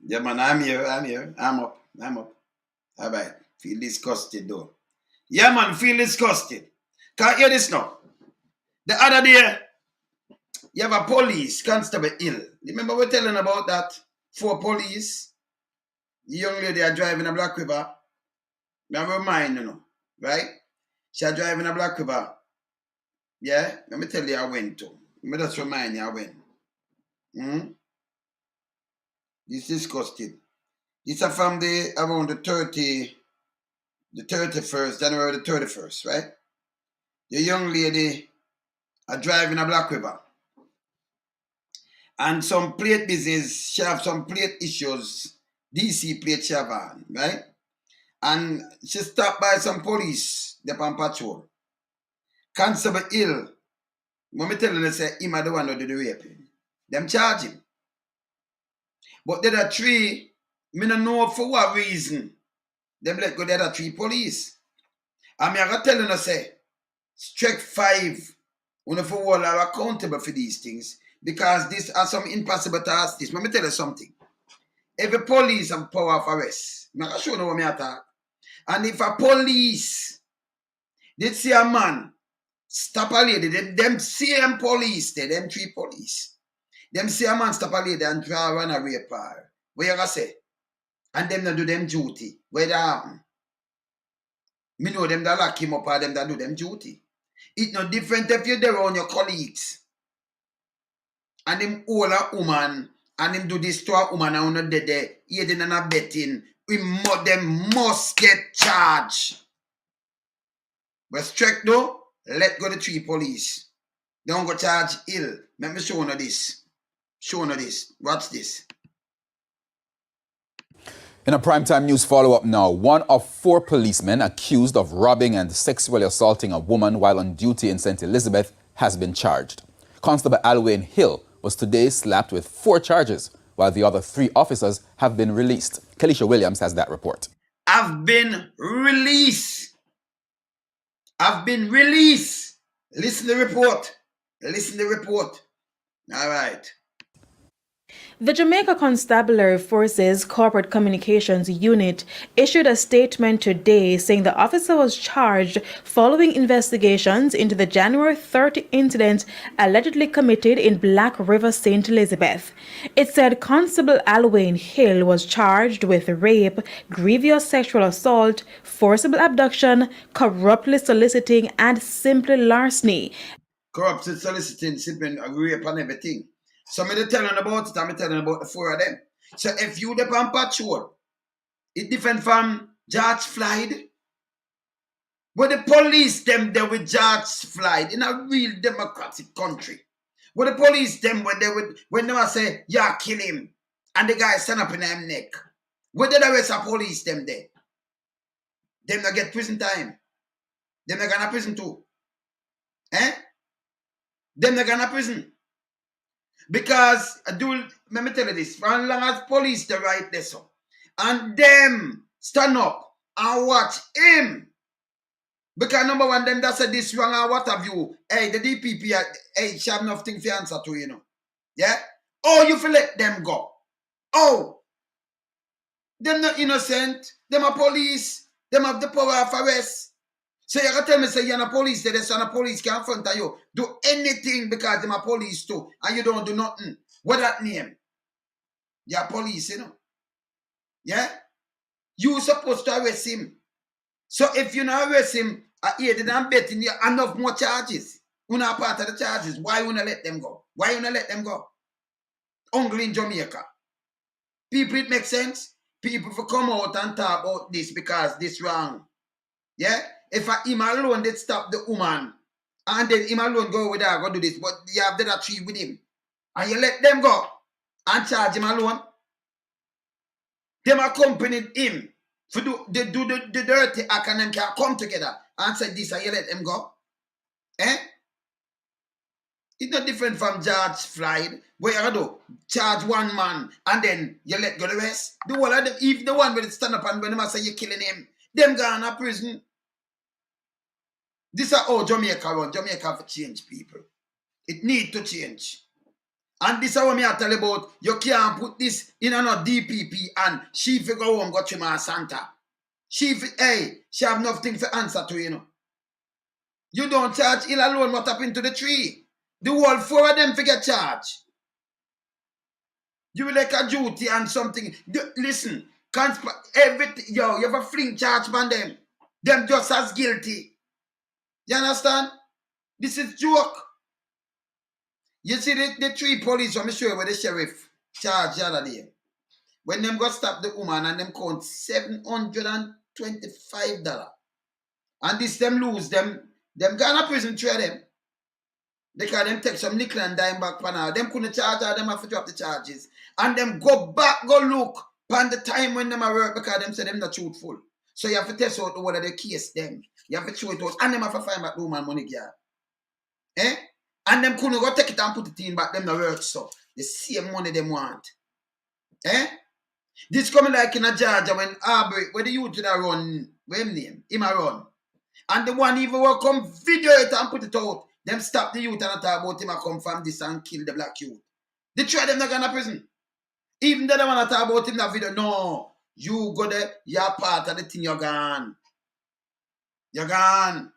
Yeah, man, I'm here. I'm up. All right. Feel disgusted, though. Yeah, man, feel disgusted. Can't hear this now. The other day, you have a police constable ill. Remember we're telling about that? 4 police. The young lady are driving a Black River. Now remind right? She are driving a Black River. Yeah? Let me tell you I went to. Let me just remind you I went. This is disgusting. This is from around the 31st, January the 31st, right? The young lady are driving a Black River. And some plate business, she have some plate issues, DC plate she have on, right? And she stopped by some police, they on patrol. Constable Hill, when me tell them, say, him are the one who did the raping. Them charge him. But the other 3, me don't know for what reason, them let go the other 3 police. And me are going to tell them, say, strike 5, we for all are accountable for these things, because these are some impossible tasks. This. Let me tell you something. Every police have power of arrest. I'm going to show you what I talk. And if a police did see a man stop a lady, them same police, them 3 police, them see a man stop a lady and try to run a rape her, what you gonna say? And them that do them duty, where that happen? Me know them that lock him up or them that do them duty. It's no different if you're there around your colleagues and him hold a woman and him do this to a woman and not dead there, aiding and abetting, them must get charged. But strike though, let go the 3 police. Don't go charge Hill. Let me show you this. Watch this. In a primetime news follow-up now, 1 of 4 policemen accused of robbing and sexually assaulting a woman while on duty in St. Elizabeth has been charged. Constable Alwyn Hill was today slapped with 4 charges, while the other 3 officers have been released. Kelisha Williams has that report. I've been released. Listen to the report. All right. The Jamaica Constabulary Forces Corporate Communications Unit issued a statement today saying the officer was charged following investigations into the January 30 incident allegedly committed in Black River, St. Elizabeth. It said Constable Alwyn Hill was charged with rape, grievous sexual assault, forcible abduction, corruptly soliciting, and simple larceny. Corrupted soliciting, simply rape and everything. So I'm telling about it, I'm telling about the 4 of them. So if you the on patrol, it's different from George Floyd. But the police them there with George Floyd in a real democratic country. But the police them when they say, yeah, kill him, and the guy stand up in their neck. What did the rest of police them there? Them not get prison time. Them not gonna prison too. Them not gonna prison. Because, let me tell you this, for as long as police the right there, so, and them stand up and watch him. Because number 1, them that said this wrong and what have you, hey, the DPP, hey, she have nothing to answer to, Yeah? Oh, you feel let them go. Oh, them not innocent, them are police, them have the power of arrest. So you can tell me, say you're a police, so a police can front of you. Do anything because them are police too, and you don't do nothing. What that name? You're police, Yeah? You supposed to arrest him. So if you not arrest him, I aided and betting you enough more charges. You're not part of the charges. Why you not let them go? Only in Jamaica. People, it makes sense. People for come out and talk about this because this wrong. Yeah? If him alone did stop the woman, and then him alone go with her, go do this, but you have the other 3 with him, and you let them go and charge him alone, them accompanied him to do the dirty act, and them can come together and say this, and you let them go. It's not different from George Floyd, where you do charge 1 man and then you let go the rest. The whole of them, if the one will stand up and when them say you're killing him, them gone to prison. This is how Jamaica run. Jamaica have to change, people. It need to change. And this is what me I tell you about. You can't put this in another DPP and she figure home got you Santa. She have nothing to answer to, you know. You don't charge ill alone what happened to the tree. The whole 4 of them forget charge. You will like a duty and something. Listen, everything, you have a fling charge on them. Them just as guilty. You understand? This is joke. You see the 3 police, I'm sure where the sheriff charged the other day. When them got stop the woman and them count $725. And this them lose them gonna prison 3 of them. Because them take some nickel and dime back for now. Them couldn't charge her, them have to drop the charges. And them go back, go look upon the time when them are work because them say them not truthful. So you have to test out whether they case them. You have to show it out. And them have to find back the woman money, girl. And them couldn't go take it and put it in back them the work so. The same money them want. This coming like in a Georgia when Aubrey, where the youth that run, where him name? Him a run. And the one even will come video it and put it out. Them stop the youth and talk about him and come from this and kill the black youth. They try them not going to prison. Even though they want to talk about him in that video, no. You go there, you're part of the thing, you're gone. You're gone.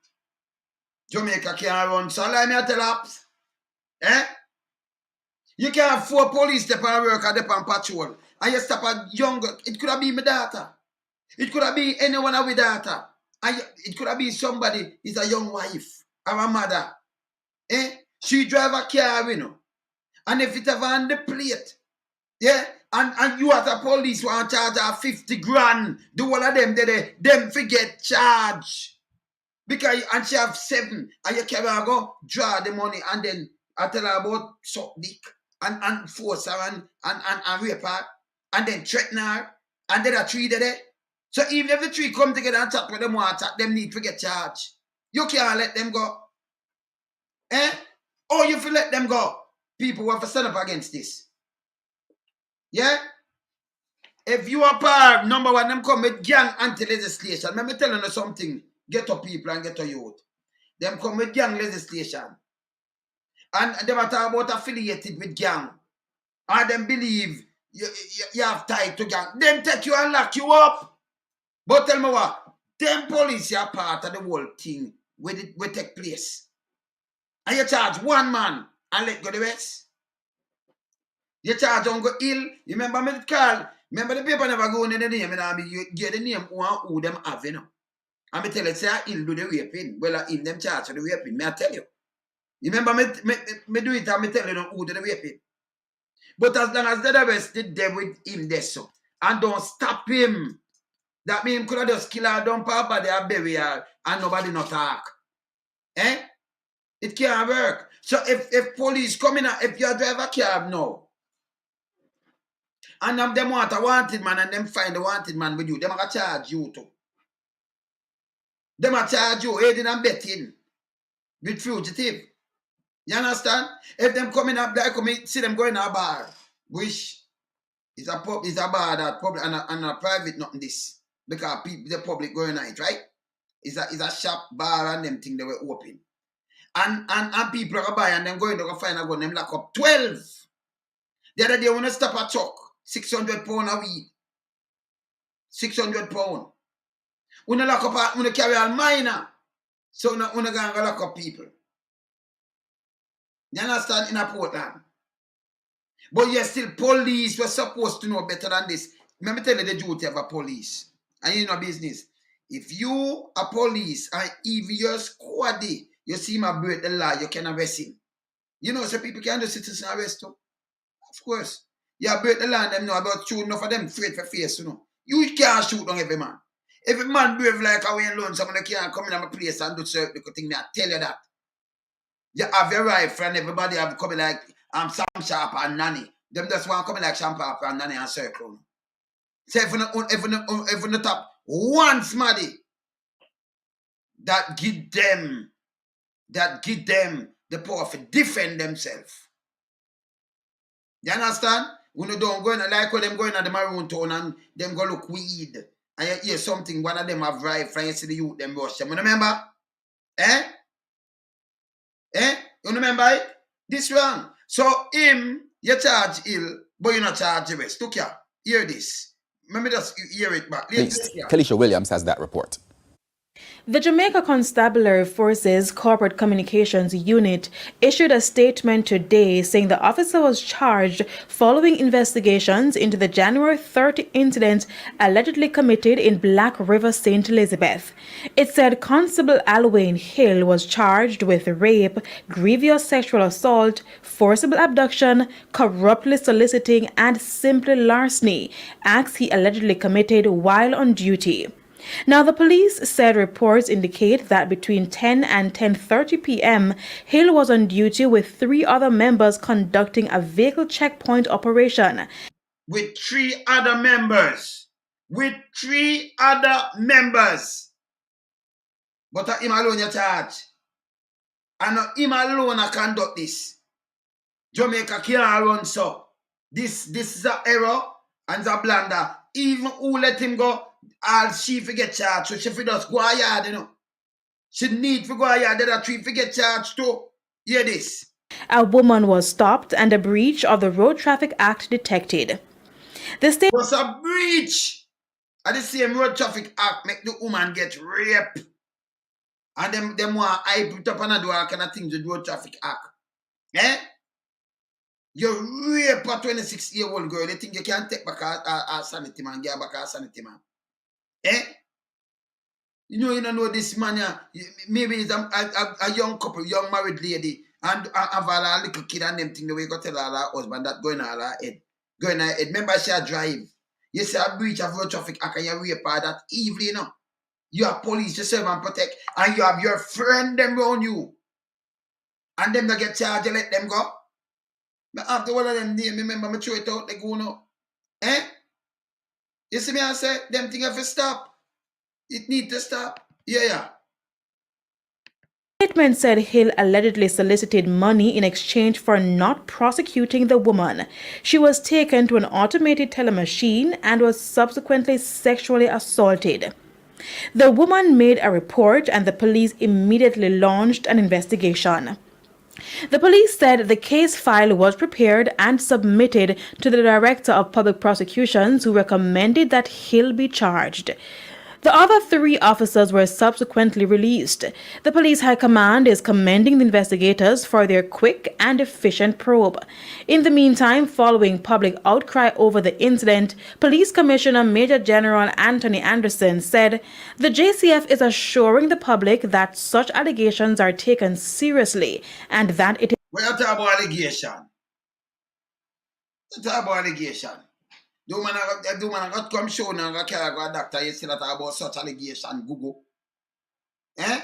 Jamaica can't run. So let me tell ups. You can't have 4 police step on work and step on patrol. And you stop a younger. It could have been my daughter. It could have been anyone with daughter. And it could have been somebody is a young wife or a mother. She drive a car, you know. And if it ever on the plate, and you as a police want to charge her 50 grand, the whole of them, them forget charge. Because, and she have 7, and you can go draw the money, and then I tell her about suck dick, and force her, and rape her, and then threaten her, and then a 3 there. So even if the 3 come together and chat with them, want to them need to get charged. You can't let them go. Or you feel let them go. People have to stand up against this. Yeah? If you are part, number 1, them come with gang anti-legislation. Let me tell you something. Get to people and get to youth. Them come with gang legislation. And them are talking about affiliated with gang. And them believe you have tied to gang. Them take you and lock you up. But tell me what, them police are part of the whole thing where it will take place. And you charge 1 man and let go the rest. You charge on go ill. You remember me call? Remember the paper never go in the name, and you get the name who them have, you know. And me tell you, say ill do the raping. Well, in them charge for the raping. Me I tell you. You remember me do it and me tell you who do the raping. But as long as the rest did them with him there so. And don't stop him. That means could have just kill her, dump her body and bury her and nobody not talk. It can't work. So if police come in, if you drive a cab now, and them want a wanted man and them find the wanted man with you, them are charge you too. Them are charge you aiding and betting with fugitive. You understand? If them coming up there, see them going to a bar, which is a bar that public and a private, nothing this. Because people, the public going night, right? It's a shop, bar, and them thing they were open. And people are buy and them going to go find a gun, them lock up 12. The other day when they stop a truck, 600 pounds a weed. 600 pounds. When they lock up, when they carry a minor, so when they go and lock up people. You understand? In a Portland. But yes, still police were supposed to know better than this. Let me tell you the duty of a police. And you know business. If you are police and if you're squaddy, you see him break the law, you can arrest him. You know, so people can do citizen arrest too. Of course. You break the law and them know about shooting enough of them afraid for face, you know. You can't shoot on every man. Every man brave like a Wayne Loan, someone can't come in my place and do certain thing. I tell you that. You have your rifle and everybody have coming like Sam Sharp and Nanny. Them just want to come like Sam Sharp and Nanny and Circle. So if you not top one smarty that give them the power to defend themselves. You understand? When you don't go in like when them going at the maroon town and them go look weed. And you hear something, one of them have rifle and you see the youth them rush them. You remember? You remember it? This wrong. So him, You charge Hill, but you not charge the rest. Look here, hear this. Let me just hear it back. Kelisha Williams has that report. The Jamaica Constabulary Forces Corporate Communications Unit issued a statement today saying the officer was charged following investigations into the January 30 incident allegedly committed in Black River, St. Elizabeth. It said Constable Alwyn Hill was charged with rape, grievous sexual assault, forcible abduction, corruptly soliciting, and simple larceny, acts he allegedly committed while on duty. Now, the police said reports indicate that between 10 and 10:30 p.m., Hill was on duty with 3 other members conducting a vehicle checkpoint operation. With 3 other members. With 3 other members. But him alone you charge. And him alone I conduct this. Jamaica can't run so. This is an error and a blunder. Even who let him go, all she forget charged. So she for just go a yard, you know. She need to go a yard, the other 3 forget charged too. Hear this. A woman was stopped and a breach of the Road Traffic Act detected. The state was a breach of the same Road Traffic Act make the woman get raped. And them want I put up and do all kind of things with Road Traffic Act. Eh? You rape a 26-year-old girl, you think you can take back a sanity man, get back a sanity man. Eh? You don't know this man, maybe it's a young couple, young married lady, and have a little kid and them thing the way you go tell her husband that going on her head. Going on her head. Remember she a drive. You see a breach of Road Traffic Act and you rape her that evening, you know. You have police to serve and protect, and you have your friend them around you. And them that get charged, you let them go. But after one of them name, remember me throw it out, they go now. Eh? You see me I say, them thing have to stop. It need to stop. Yeah. The statement said Hill allegedly solicited money in exchange for not prosecuting the woman. She was taken to an automated teller machine and was subsequently sexually assaulted. The woman made a report and the police immediately launched an investigation. The police said the case file was prepared and submitted to the Director of Public Prosecutions, who recommended that Hill be charged. The other 3 officers were subsequently released. The Police High Command is commending the investigators for their quick and efficient probe. In the meantime, following public outcry over the incident, Police Commissioner Major General Anthony Anderson said the JCF is assuring the public that such allegations are taken seriously and that it is... When you talk about allegation, The woman got come show now and carry go a doctor, you still talk about such allegation, Google. Eh?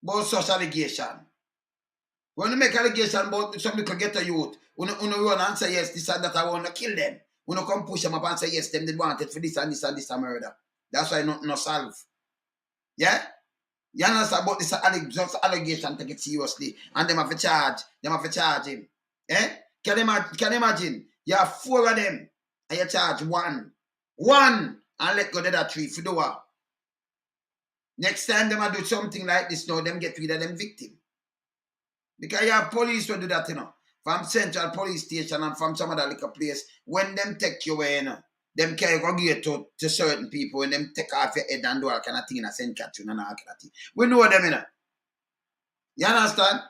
About such allegation. When you make allegation about some little ghetto youth, when you run and say yes, this and that, I want to kill them. When you come push them up and say yes, them they want it for this and this and this and murder. That's why nothing no solve. Yeah? You understand about this just allegation, take it seriously. And them have to charge him. Eh? Can you imagine? You have 4 of them. And you charge 1. And let go the other 3 for the war. Next time them do something like this now, them get rid of them victim. Because you have police will do that, you know. From Central Police Station and from some other little place. When them take you away, you know, them carry go get to certain people and them take off your head and do all kind of thing and send catch you and all kind of thing. We know them, you know. You understand?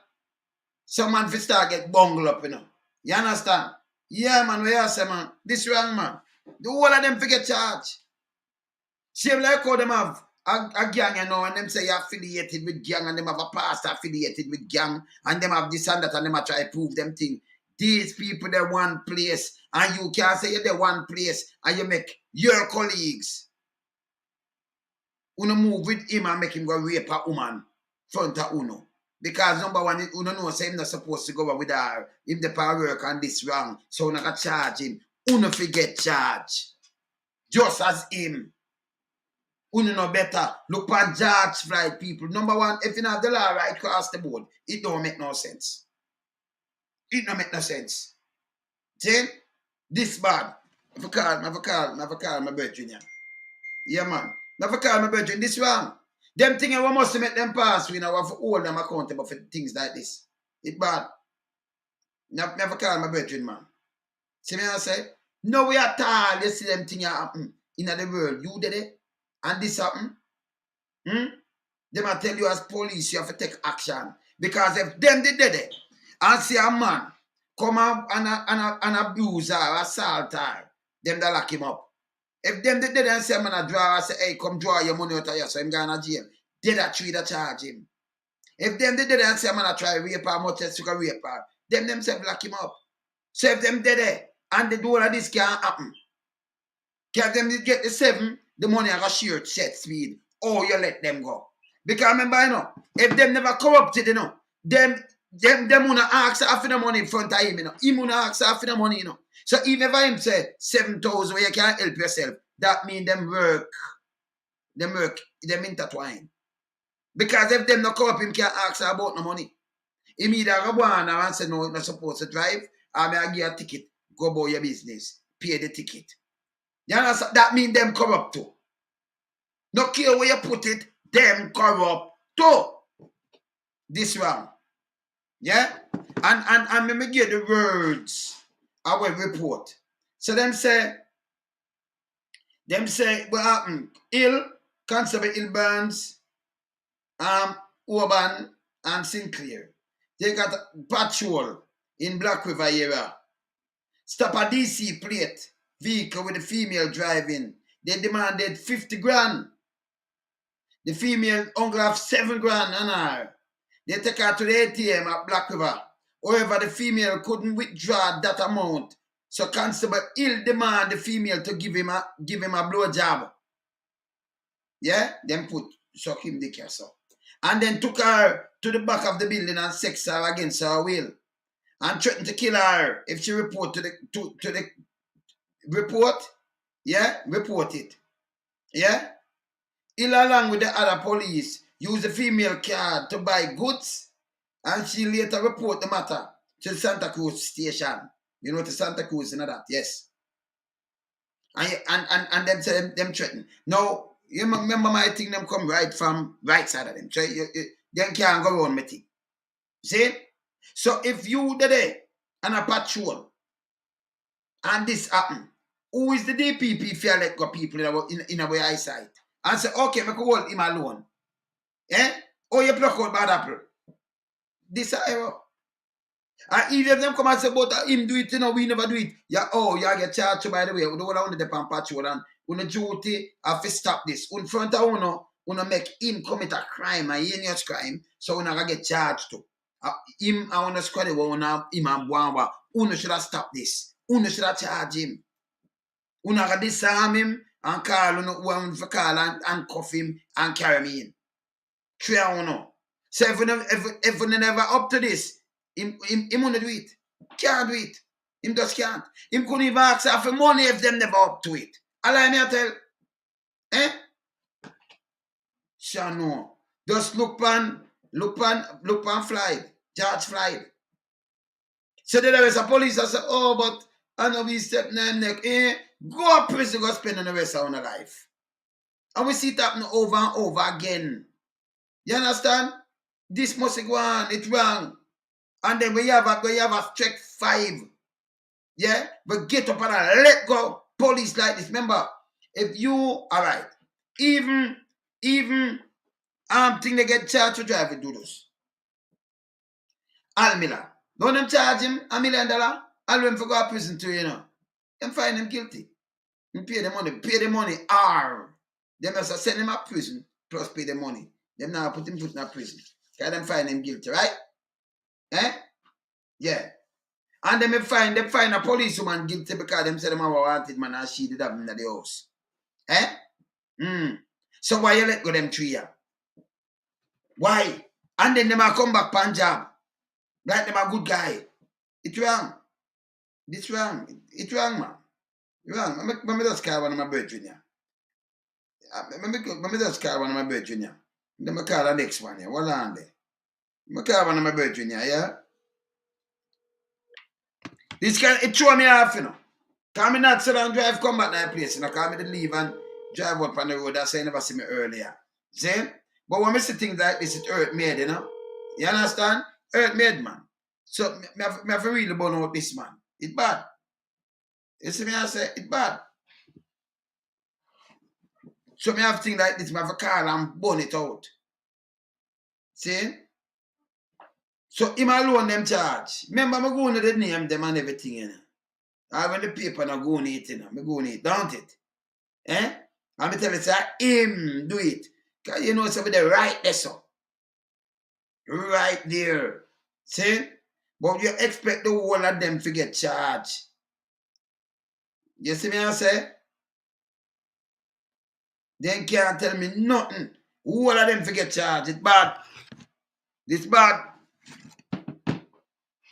Some man fi start get bungled up, you know. You understand? Yeah, man, we are say, man. This wrong, man. The whole of them forget charge. Same like how them have a gang, you know, and them say you're affiliated with gang, and them have a pastor affiliated with gang, and them have this and that, and them try to prove them thing. These people, they're one place, and you can't say you're the one place, and you make your colleagues. Uno move with him and make him go rape a woman front of Uno. Because number one, Uno know say him not supposed to go with her. If the power work and this wrong, so Uno can charge him. Uno forget charge. Just as him. Uno know better. Look for judge right people. Number one, if you have the law right across the board, it don't make no sense. It don't make no sense. See? This bad. Never call my brethren. Yeah, man. Never call my brethren. This wrong. Them things we must make them pass. We now have to hold them accountable for things like this. It's bad. Never call my brethren, man. See me I say? No way at all you see them things happen in the world. You did it. And this happen. They might tell you as police you have to take action. Because if them they did it and see a man come up and abuse or assault her, them they lock him up. If them they did it and say man a draw, I say, hey, come draw your money out of here, so I'm going to jail. They that treat that charge him. If them they did it and say man a try rape her, much as you can rape her, them themselves lock him up. So if them did it and they do all of this can't happen. Can them get the 7, the money I got share set speed, or you let them go. Because remember, you know, if them never corrupted, you know, them wanna ask after the money in front of him, you know. He wanna ask after the money, you know. So even if him say 7,000 where you can't help yourself, that means them intertwine. Because if them not corrupt, him can't ask about no money. He either go on and say no, you're not supposed to drive, or may I give you a ticket, go about your business, pay the ticket. You understand? That means them corrupt too. No care where you put it, them corrupt too. This one. Yeah? And let me get the words I will report. So them say, what happened? Constable Hill Burns, Urban, and Sinclair. They got a patrol in Black River area. Stop a DC plate vehicle with a female driving. They demanded 50 grand. The female only have 7 grand on her. They take her to the ATM at Black River. However, the female couldn't withdraw that amount. So Constable Hill demand the female to give him a blowjob. Yeah? Then suck him the kiss up. And then took her to the back of the building and sex her against her will. And threatened to kill her if she report to the report. Yeah? Report it. Yeah? Hill along with the other police used the female card to buy goods, and she later report the matter to the Santa Cruz station. You know the Santa Cruz, you know that, yes. And them say them threaten. Now, you remember my thing, them come right from right side of them. So them can't go around my thing. See? So if you today and a patrol and this happen, who is the DPP if you let go people in our eyesight? And say, okay, make hold him alone. Eh? Or you pluck out bad apple. This is error. And even if them come and say, but him do it, you know, we never do it. Yeah, you get charged by the way. We don't want to depend on patrol and on the duty have to stop this. In front of uno make him commit a crime, a heinous crime, so uno get charged too. Him and uno squad him and Bwamba. Uno should have stopped this. Uno should have charged him. Uno got disarm him and call one for call and cuff him and carry him in. Try uno. So if we never up to this, him wanna do it. Can't do it. Him just can't. Him couldn't even ask for money if them never up to it. Allow me to tell. Eh? Sure no. Just look pan Floyd. George Floyd. So then there was a police that said, oh, but I know we step neck. Go to prison, go spend the rest of our life. And we see it happen over and over again. You understand? This must go on, it's wrong. And then we have a check 5. Yeah? But get up and let go. Police like this. Remember, if you, alright, even think they get charged to drive with Dudos. Al Miller. Don't them charge him $1 million? I'll him for go to prison too, you know. Them find him guilty. And pay the money. They must send him to prison plus pay the money. Them now put him in prison. Because them find him guilty, right? Eh? Yeah. And them find a policewoman guilty because them say them have a wanted man and she did have him in the house. Eh? So why you let go them 3 years? Why? And then them a come back Punjab. Like them a good guy. It's wrong. It's wrong. It's wrong, man. Wrong. Let me just call one of my brethren here. Let me just call one of my brethren here. Let me call the next one here. Hold on there. Let me call one of my brethren here, yeah? This can, it throw me off, you know. Because me not sit down drive, come back to that place, you know. Because me to leave and drive up on the road. That's why you never see me earlier. See? But when I see things like this, it hurt me, you know. You understand? Hurt me, man. So me have to really burn out this man. It's bad. You see me I say it's bad. So me have things like this, me have to call and burn it out. See? So him alone them charge. Remember me going to the name them and everything, you know. I when the paper not go on it, you know. Me go on it, don't it? Eh? And me tell you, say him do it. Cause you know somebody right there, so. Right there. See? But you expect the whole of them to get charged. You see me I say? They can't tell me nothing. Whole of them to get charged. It's bad. It's bad.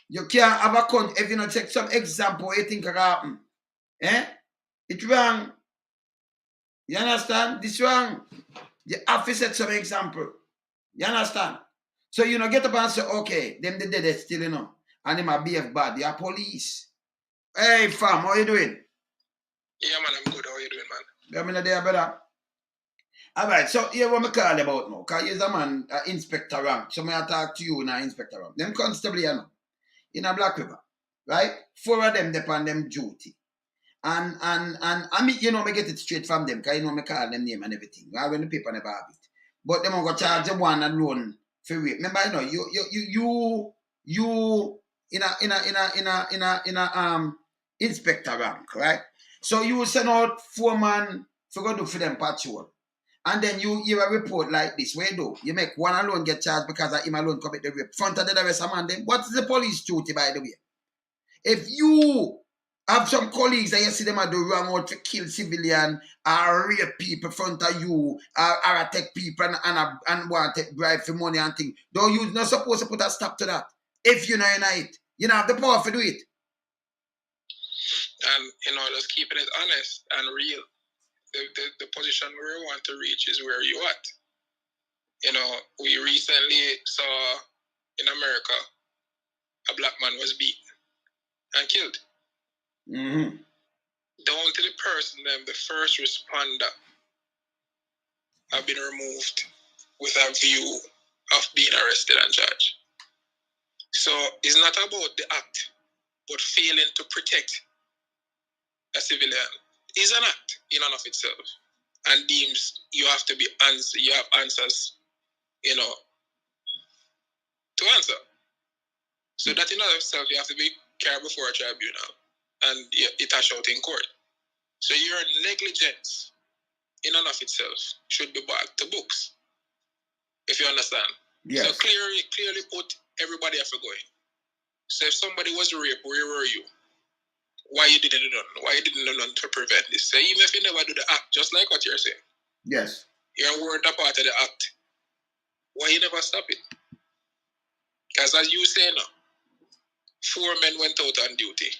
You can't have a country if you not take some example what you think can happen. Eh? It's wrong. You understand? This wrong. You have to set some example. You understand? So you know, get up and say, okay, them the dead still, you know, and them a behave bad. They are police. Hey fam, how you doing? Yeah man, I'm good. How you doing, man? I'm in there, brother. Alright, so here what me call about now. Cause he's a man, inspector rank. So I talk to you in inspector rank. Them constable, you know, in a Black River. Right? 4 of them depend them duty. And I mean, you know, me get it straight from them, because you know me call them name and everything. Right? When the paper never have it. But them go charge them one alone for rape. Remember, you know, you in a inspector rank, right? So you will send out 4 man to go do for them patrol. And then you hear a report like this. Where you do? You make one alone get charged because of him alone commit the rape. Front of the rest of man them. What is the police duty, by the way? If you have some colleagues that you see them do wrong out to kill civilian or rape people in front of you or attack people and want to bribe for money and things, though you're not supposed to put a stop to that. If you know it, you don't have the power to do it. And you know, just keeping it honest and real. The position where we want to reach is where you at. You know, we recently saw in America a black man was beaten and killed. Mm-hmm. Down to the person, them, the first responder have been removed with a view of being arrested and charged. So it's not about the act, but failing to protect a civilian is an act in and of itself, and deems you have to be you have answers, you know, to answer. So that in and of itself, you have to be carried before a tribunal, and it has out in court. So your negligence in and of itself should be brought to books, if you understand. Yes. So clearly put everybody have to go in. So if somebody was raped, where were you? Why you didn't do nothing? Why you didn't do nothing to prevent this? So even if you never do the act, just like what you're saying. Yes. You weren't a part of the act. Why you never stop it? Because as you say now, 4 men went out on duty.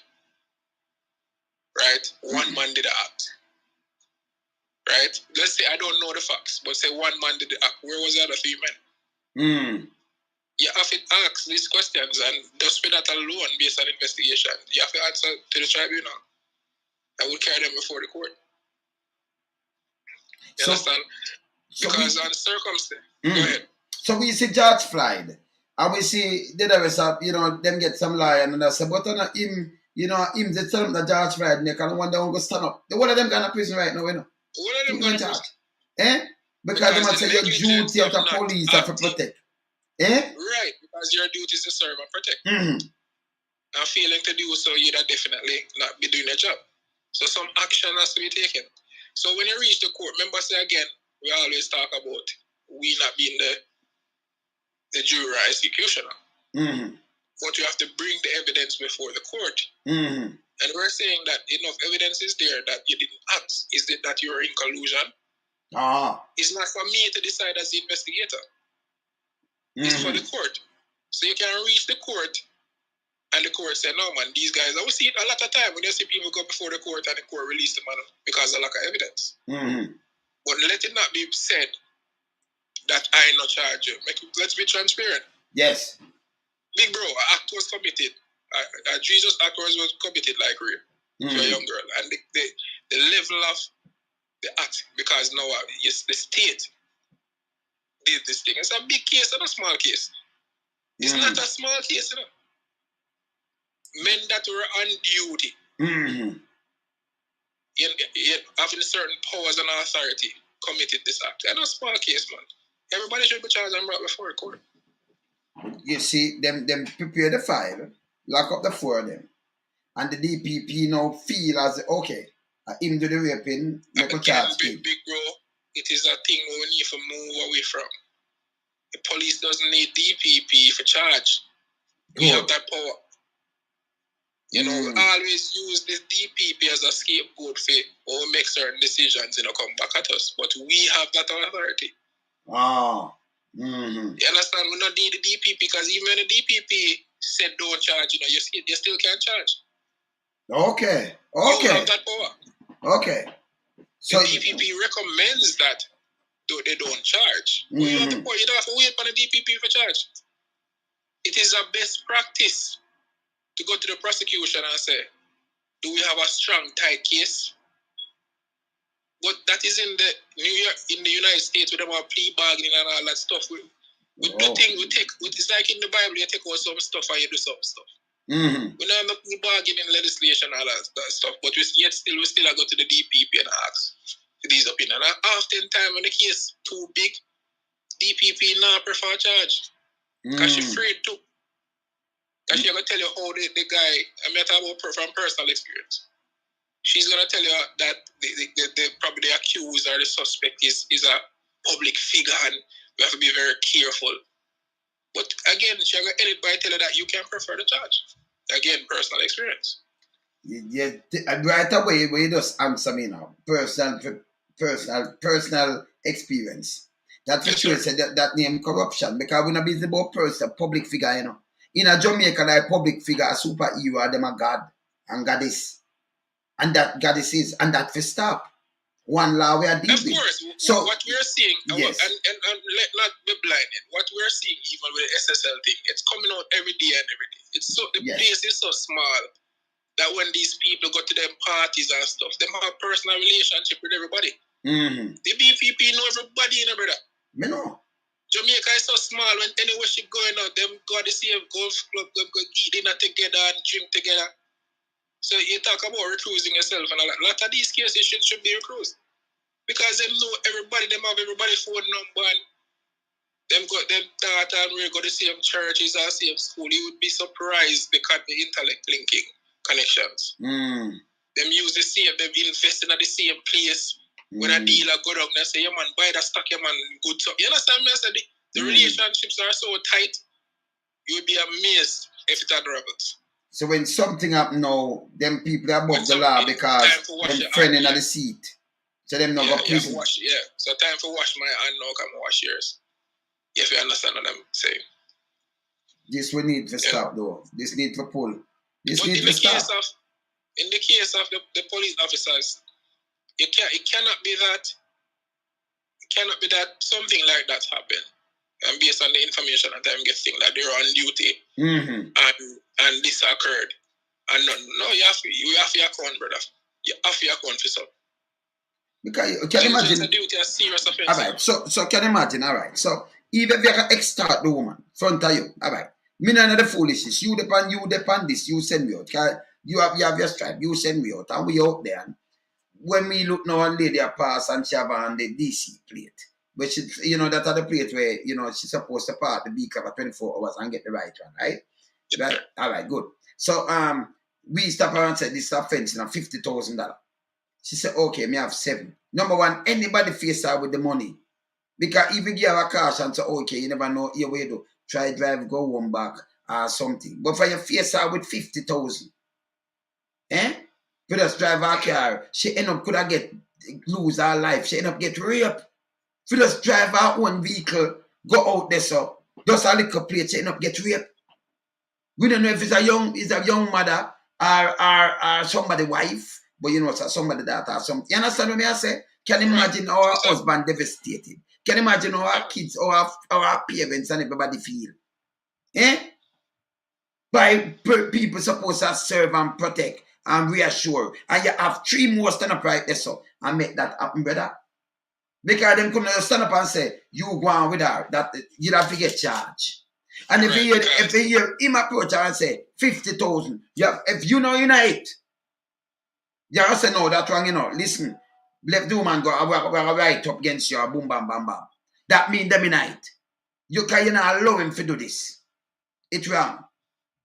Right? 1 man did the act. Right? Let's say I don't know the facts, but say 1 man did the act. Where was the other 3 men? You have to ask these questions, and just with that alone, based on investigation, you have to answer to the tribunal. I will carry them before the court. You understand? Because on circumstance. Go ahead. So we see George Floyd, and we see the rest of, you know, them get some lie and I say, but him, you know, him, they tell him that George Floyd, they can wonder who go stand up. The one of them gonna prison right now, you know. One of them gonna prison. Eh? Because they must say your duty of the police have to protect. Eh? Right, because your duty is to serve and protect. And failing to do so, you'd definitely not be doing your job. So some action has to be taken. So when you reach the court, remember, say again, we always talk about we not being the jury or executioner. But you have to bring the evidence before the court. And we're saying that enough evidence is there that you didn't act. Is it that you're in collusion? It's not for me to decide as the investigator. It's for the court. So you can reach the court and the court say, no man, these guys, I will see it a lot of time when you see people go before the court and the court release the man because of lack of evidence. But let it not be said that I not charge you. Let's be transparent. Yes. Big bro, an act was committed. A Jesus act was committed like rape to a young girl. And the level of the act, because now the state did this thing. It's a big case and a small case. It's not a small case, you know. men that were on duty, having certain powers and authority, committed this act. And a small case, man. Everybody should be charged and brought before court. You see, them prepare the file, lock up the 4 of them, and the DPP now feel as okay, him do the raping, make a charge. Big bro, it is a thing we need to move away from. The police doesn't need DPP for charge. We have that power. You know, we always use this DPP as a scapegoat for or make certain decisions, come back at us. But we have that authority. Wow. You understand? We don't need the DPP because even when the DPP said don't charge, you still can't charge. Okay. You have that power. Okay. So the DPP recommends that they don't charge. You have the power. You don't have to wait for the DPP for charge. It is a best practice to go to the prosecution and say, do we have a strong, tight case? But that is in the United States with our plea bargaining and all that stuff. We do things, it's like in the Bible, you take out some stuff and you do some stuff. We don't have no plea bargaining legislation and all that stuff, but we still go to the DPP and ask for these opinions. And oftentimes when the case too big, DPP now prefer charge. Because she's afraid to. And she's going to tell you how the guy, I'm talking about from personal experience. She's going to tell you that probably the accused or the suspect is a public figure and we have to be very careful. But again, she's going to end it by telling you that you can prefer the charge. Again, personal experience. Yeah, right away, we just answer me now. Personal experience. That for sure said that name corruption because we're not busy about person, public figure, In a Jamaica, like public figure, a superhero, them a God and goddess. And that goddess is, and that for stop. One law we are dealing with. Of course. So what we are seeing, yes. and let not be blinded, what we are seeing even with the SSL thing, it's coming out every day and every day. It's so the base is so small that when these people go to them parties and stuff, they have a personal relationship with everybody. The BPP know everybody, brother. Me know. Jamaica is so small when anywhere she going out, them go the same golf club, go eat dinner together and drink together. So you talk about recruiting yourself and a lot of these cases should be recruited. Because they know everybody, them have everybody's phone number and them got them daughter and we go to the same churches or same school. You would be surprised because the intellect linking connections. Them use the same, them invest in the same place. When a dealer go down and say, yeah man, buy that stock, yeah man, good stuff. You understand me? I said the relationships are so tight, you would be amazed if it had rebels. So when something happen now, them people are above the law because them friend in the seat. So them not go prison. So time for wash my hand now, come wash yours. If you understand what I'm saying. This we need to stop though. This need to pull. This need to stop. In the case of the police officers, it cannot be that something like that happened. And based on the information that I'm getting that they're on duty and this occurred. And no, you have to account, brother. You have to account for something. Because you can imagine. A duty, a serious offense. All right, so can you imagine? All right, so even if you can extort the woman front of you, all right, me none of the foolishness. You depend this. You send me out. You have your stripe. You send me out, and we out there. And when we look now, and lady pass and she have on the DC plate, which is that are the plate where she's supposed to park the beacon for 24 hours and get the right one, right? Right. All right, good. So we stop her and said this offense now $50,000. She said, okay, me have 7. Number one, anybody face her with the money. Because if you give her a cash and say, okay, you never know your way to try drive, go home back or something. But for you face her with 50,000, for just drive her car, she end up lose her life. She end up get raped. For just drive her own vehicle, go out there so just a little plate, she end up get raped. We don't know if it's a young mother or somebody wife. But it's somebody that or something. You understand what I say? Can you imagine our husband devastated? Can you imagine how our kids, our parents and everybody feel? By people supposed to serve and protect and reassure. And you have 3 more stand up right there so and make that happen, brother. Because them couldn't stand up and say, you go on with her, that you'd have to get charged. And if you hear him approach her and say 50,000, if you know you're not it, you have to say no, that's wrong, Listen, let the woman go, I will write up against you, boom, bam, bam, bam. That means them in it. You cannot allow him to do this. It's wrong.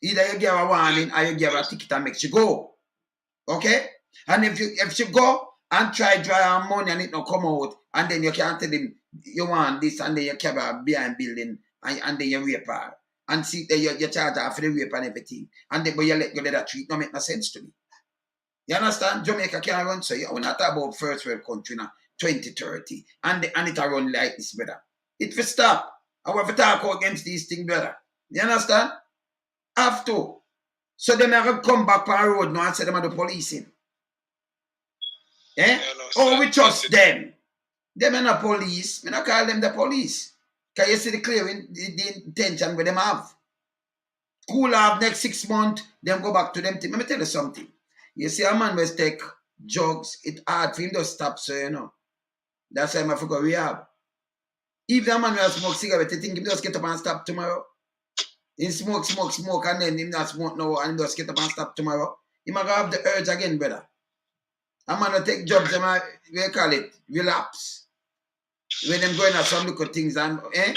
Either you give a warning or you give a ticket and make you go. Okay? And if you go and try her money and it not come out, and then you can't tell him you want this, and then you carry her behind building, and then you rape her. And see that you charge her for the rape and everything. And then but you let go let that treat, no make no sense to me. You understand? Jamaica can't run so. We're not talking about first world country now, 2030. And it run like this, brother. It will stop. I want to talk against these things, brother. You understand? Have to. So they never come back on the road now and say them are the policing. Eh? Oh, we trust them. Them are not police. We not call them the police. Can you see the clearing, the intention where them have? Cool off next 6 months, them go back to them. Let me tell you something. You see a man must take drugs, it's hard for him to stop, so That's why I forgot we have. If the man will smoke cigarette, you think he just get up and stop tomorrow? He smoke, and then he not smoke now and just get up and stop tomorrow. He might have the urge again, brother. A man will take drugs, we call it relapse. When them going at some little things and Yeah,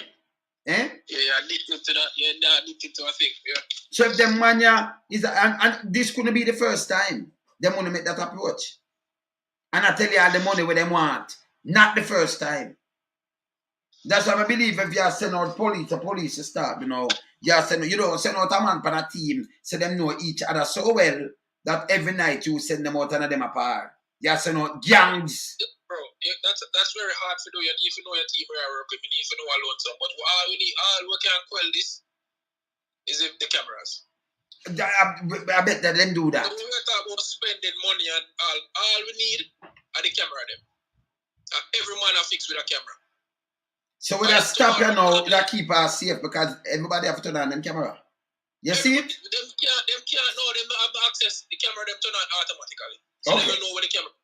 you're addicted to that. You're addicted to a thing. Yeah. So if them man and this couldn't be the first time them want to make that approach. And I tell you all the money where them want. Not the first time. That's why I believe if you send out police to start, you don't send out a man for a team so them know each other so well that every night you send them out and them apart. You send out gangs. Bro, that's very hard to do. You need to know your team where you work with. You need to know alone some. But all we can quell this is if the cameras. I bet that them do that. But when we talk about spending money and all we need are the camera them. Every man are fixed with a camera. So we just stop you now, that keep us safe because everybody have to turn on them camera. You see it? Them can't don't have the access. The camera them turn on automatically. So they don't know where the camera.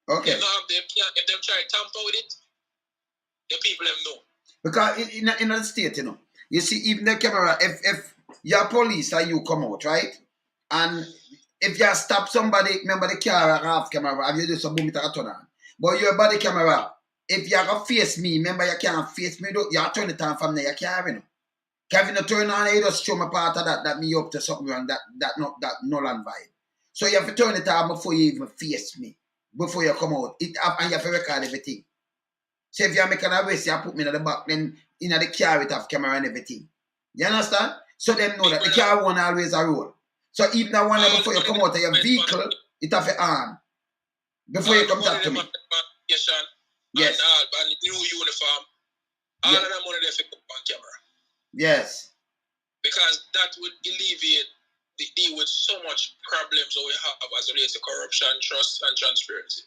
Okay. If them try to tamper with it, the people them know. Because in the state, you see, even the camera, if you're police and you come out, right? And if you stop somebody, remember the car half camera, and you do some boom, it turn on. But your body camera, if you have face me, remember you can't face me, you turn it on from there, you can't, Kevin, turn on, you just show me part of that me up to something wrong, that null and vibe. So you have to turn it on before you even face me, before you come out. And you have to record everything. So if you're making a race, you put me in the back, then in the car it have camera and everything. You understand? So them know that the car won't always a roll. So even that one before you come out of your vehicle, it have to on. Before you come talk to me. Yes. And new uniform. All of them money they fit on camera. Yes. Because that would alleviate deal with so much problems that we have as relates to corruption, trust, and transparency.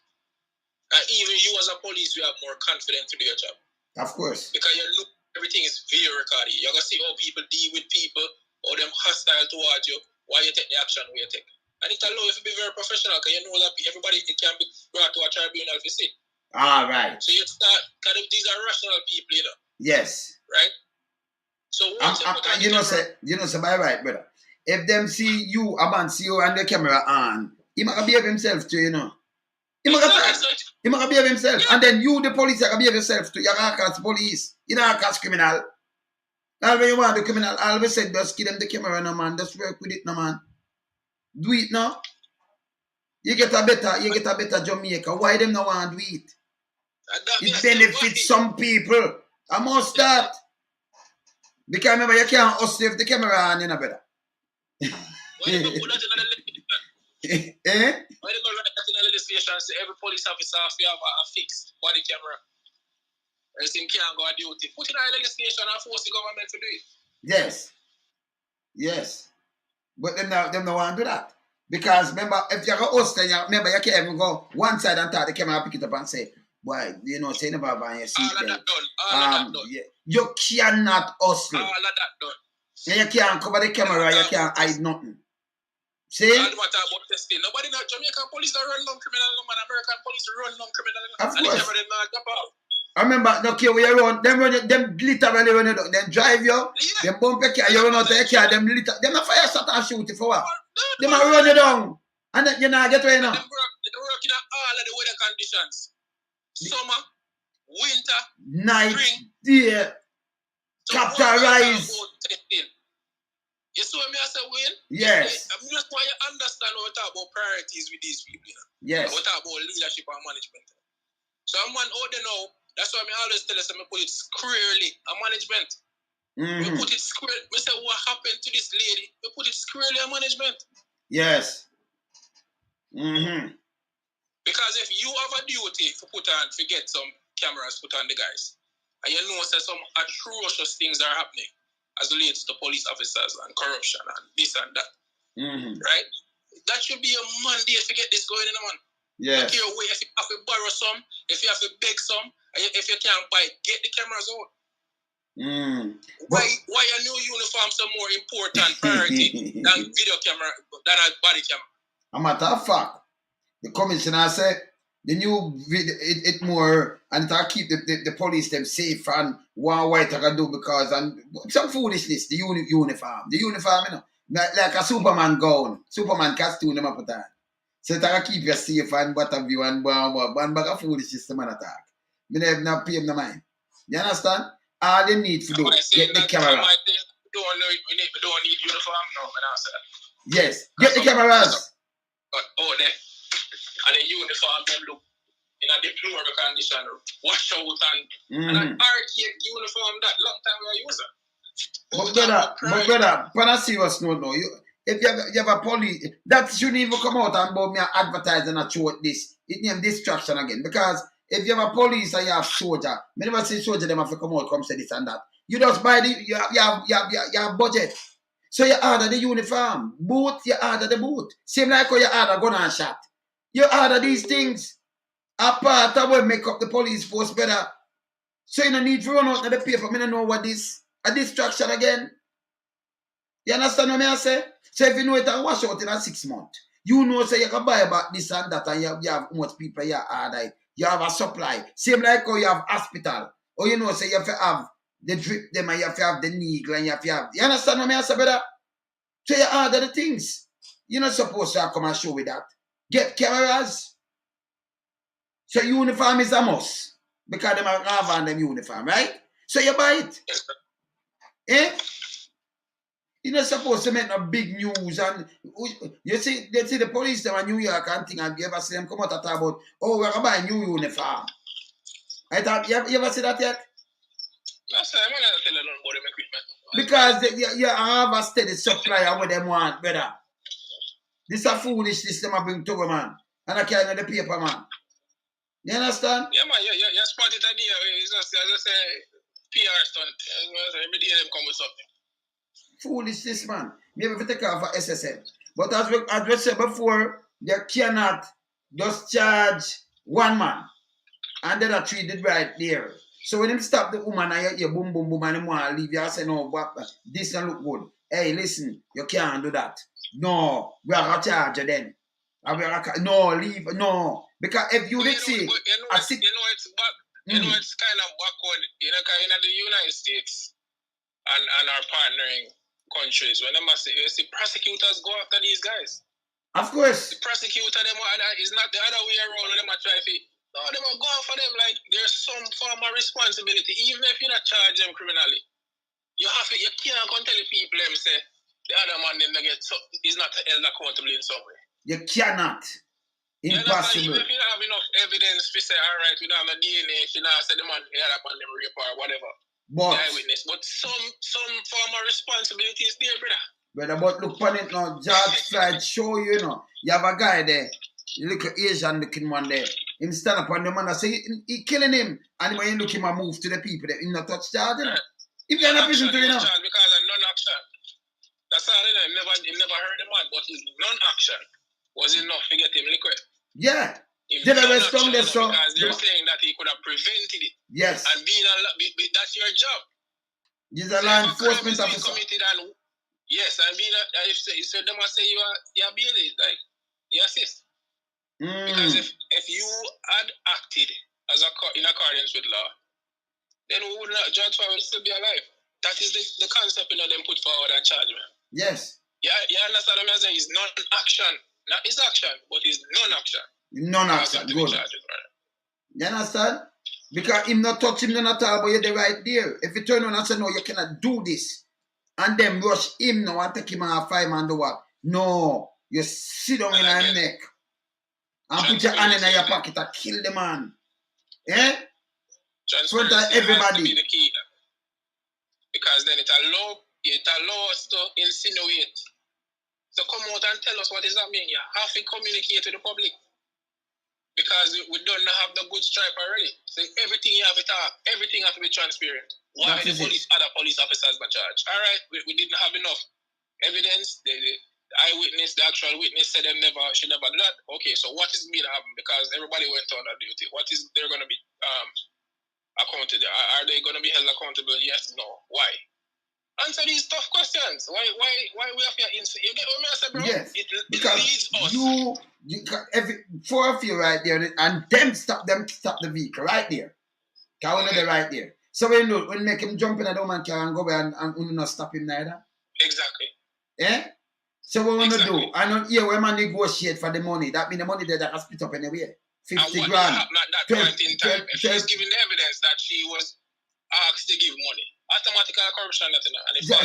And even you as a police, you have more confidence to do your job. Of course. Because you look, everything is very recorded. You're going to see how people deal with people, or them hostile towards you, why you take the action where you take. And it allows you to be very professional, because you know that everybody, it can be brought to a tribunal if you see. All right. So you start, because these are rational people, Yes. Right? So once you know, by right, brother. If them see you, a man see you and the camera on, he might behave himself too, He might behave himself. Yeah. And then you, the police, you can behave yourself too. You can't catch police. You don't catch criminal. All when you want the criminal, always said, just give them the camera, no man. Just work with it, no man. Do it now. You get a better Jamaica. Why them not want to do it? It benefits some people. I must start. Because remember, you can't hustle if the camera on, brother. Why they don't put that in the legislation? Why they don't write that in the legislation and say every police officer has to have a fixed body camera? Else him can't go on duty. Put it in the legislation and force the government to do it. Yes. Yes. But them don't want to do that. Because remember, if you're a host, remember you can't even go one side and the camera pick it up and say, boy, say never have on your seatbelt. All of that done. All of that done. Yeah. You cannot hustle. All of that done. And you can't cover the camera, you can't hide nothing. See? All the matter about testing. Nobody know Jamaican police don't run non-criminal, no man. American police run non-criminal. Of course. And the camera them not drop out. I remember, no care where you run, them literally run it, them drive you, them bump your car, you run out of your car, them not fire shot and shoot you for what? Them a run you down. And then you not get away now. They work in all of the weather conditions. Summer, winter, night, spring, day, capital rise. You saw me as a win? Yes. I just want you to understand what we talk about priorities with these people. Yes. We talk about leadership and management. So I'm one out there now. That's why I always tell us I put it squarely on management. We put it squarely. We say what happened to this lady? We put it squarely on management. Yes. Because if you have a duty to put on, to get some cameras put on the guys, and you know that some atrocious things are happening as relates to police officers and corruption and this and that, right? That should be a mandate to get this going in, man. Yes. If you have to borrow some, if you have to beg some, if you can't buy, get the cameras out. Why a new uniform so more important priority than video camera, than a body camera? A matter of fact, the commissioner said the new video it more and it'll keep the police them safe and one white I can do because and some foolishness, the uniform, you know, like a Superman gown, Superman costume them up on. So it'll keep you safe and what have you and one bag of foolishness the man attack. Me never not pay him the mind. You understand? All they need to do get the camera. We don't need uniform, no, man. Yes, get the cameras. Oh, there. And the uniform them look in a deplorable condition, wash out and an archaic uniform that long time we are using. But brother, on a serious note now, if you have a police, that shouldn't even come out and about me advertise and show this. It name distraction again. Because if you have a police and you have soldier, I never say soldier them have to come out, come say this and that. You just buy you have budget. So you order the uniform, boot, you order the boot. Same like how you order gun and shot. You order these things. Apart of what make up the police force better. So you don't need to run out of the paper. I don't know what this a distraction again. You understand what I say? So if you know it and wash out in a 6 months, you know say you can buy about this and that and you have how much people you order. You have a supply. Same like how you have hospital. Or you know say you have to have the drip them and you have to have the needle and you have to have. You understand what I say, brother? So you order the things. You're not supposed to come and show with that. Get cameras. So uniform is a must. Because they have on them uniform, right? So you buy it. Eh? You're not supposed to make no big news and you see the police them in New York and thing and you ever see them come out and talk about, oh, we're gonna buy a new uniform. I thought you ever see that yet? Last time I never tell you about them equipment. Because you have a steady supply of what them want, brother. This is a foolishness them bring to them, man. And I can't know the paper, man. You understand? Yeah, man, you spot it idea. It's just a PR stunt. Every day them come with something. Foolishness, man. Maybe if you take off for SSL. But as we said before, they cannot just charge one man. And then are treated right there. So when them stop the woman and you boom, boom, boom, and them want to leave, you say, no, this don't look good. Hey, listen, you can't do that. No, we are going to charge you then. No, leave, no. Because if you did see, you know it's back. You know it's kind of backward. You know, in the United States and our partnering countries, when they say, you see, prosecutors go after these guys. Of course. The prosecutor them is not the other way around. When them are trying to, no, they will go after them like there's some form of responsibility, even if you not charge them criminally. You can't go tell the people them say the other man them is not held accountable in some way. You cannot. Impossible. Even if you don't have enough evidence to say, all right, we don't have a DNA, you know, say the man had up on them rape or whatever. But the eyewitness. But some form of responsibility is there, brother. Brother, but look on it now, George Floyd show you know. You have a guy there, a little Asian looking one there. Him stand up on the man and say he killing him. And when you look him and move to the people, he not touch charge, you know. If you're not prison to you know. Because of non-action. That's all, you know. He never hurt the man, but his non-action was enough to get him liquid. Yeah. Did I respond this so? Because they're saying that he could have prevented it. Yes. And that's your job. He's a law enforcement officer. Yes, and being so they must say you are being like you assist. Because if you had acted in accordance with law, then we would not, Judge Farr would still be alive. That is the concept them put forward and charge, man. Yes. Yeah, you understand what I'm saying? It's non-action. Not it's action, but it's non-action. Non-action, good. You understand? Because him not touch him not at all, but you're the right there. If you turn on and say, no, you cannot do this, and then rush him now and take him off 5 and do what? No. You sit down in his neck and put your hand in your pocket and kill the man. Eh? In front of everybody. Be the key. Because then it allows us to insinuate. So come out and tell us what does that mean. You have to communicate to the public. Because we don't have the good stripe already. So everything you have to talk, everything has to be transparent. Why the other police officers were charged? All right, we didn't have enough evidence. The eyewitness, the actual witness said she never did that. Okay, so what is being happened? Because everybody went on that duty. What is they're going to be accountable? Are they going to be held accountable? Yes, no. Why? Answer these tough questions. Why we have your instinct? You get what I say, bro? Yes. It because leads us. Four of you right there, and them stop the vehicle right there. Because they're right there. So when make him jump in a man car and go away and we not stop him neither. Exactly. Yeah? So what we want to do? I don't hear when man negotiate for the money. That means the money there that can split up anyway. 50 grand. At that point in time, if she's giving the evidence that she was asked to give money, automatically corruption nothing.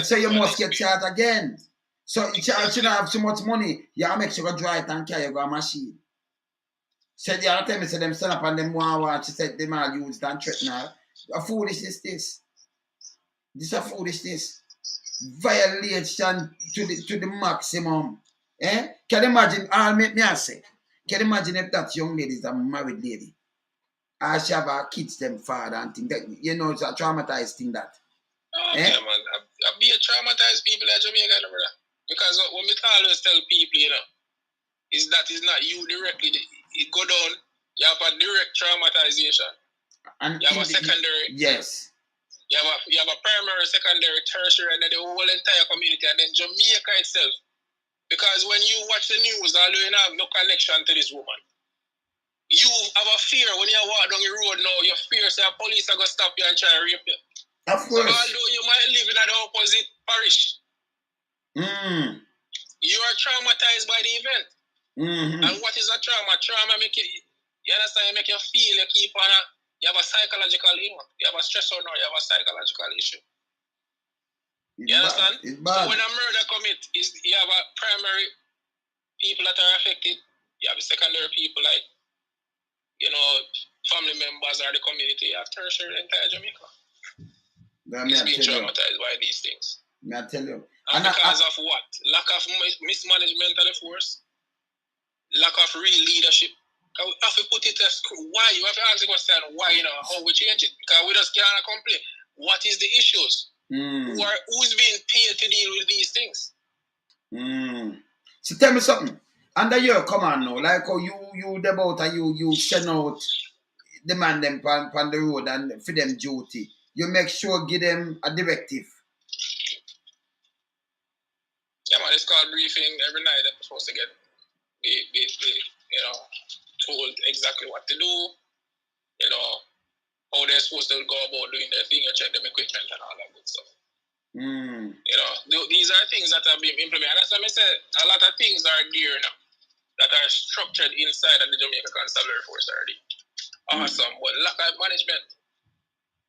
So you must get charged again. So you shouldn't have so much money. You make sure you dry it and carry your machine. So the other time, them stand up and them one she said them all used and threaten her. A foolishness this. This a foolishness. Violation to the maximum. Eh? Can you imagine, I'll make me say, can you imagine if that young lady is a married lady? I she have her kids, them father and things that, you know, it's a traumatized thing that. Oh, yeah, man. I be a traumatized people in Jamaica, brother. Because what we always tell people, you know, is that it's not you directly. It go down, you have a direct traumatization. And you have a secondary. Yes. You have a primary, secondary, tertiary, and then the whole entire community, and then Jamaica itself. Because when you watch the news, although you have no connection to this woman, you have a fear when you walk down the road now, you fear say the police are going to stop you and try to rape you. Of course. So although you might live in the opposite parish, you are traumatized by the event. And what is a trauma? Trauma make you understand, make you feel, you keep on you have a psychological, you have a stress or no, you have a psychological issue. You understand? So when a murder commit, you have a primary people that are affected, you have a secondary people like, you know, family members or the community, you have tertiary entire Jamaica. It's being traumatized by these things. May I tell you? And because of what? Lack of mismanagement of the force, lack of real leadership. We have to put it as why. You have to ask the question why, you know, how we change it. Because we just can't complain. What is the issues? Who's being paid to deal with these things? So tell me something. Under your command now, like how you about and you send out the man them on the road and for them duty. You make sure give them a directive. Yeah, man, it's called briefing every night. They're supposed to get you know, told exactly what to do, you know, how they're supposed to go about doing their thing, and check them equipment and all that good stuff. You know, these are things that are being implemented. That's what I said. A lot of things are there now that are structured inside of the Jamaica Constabulary Force already. Awesome, but lack of management.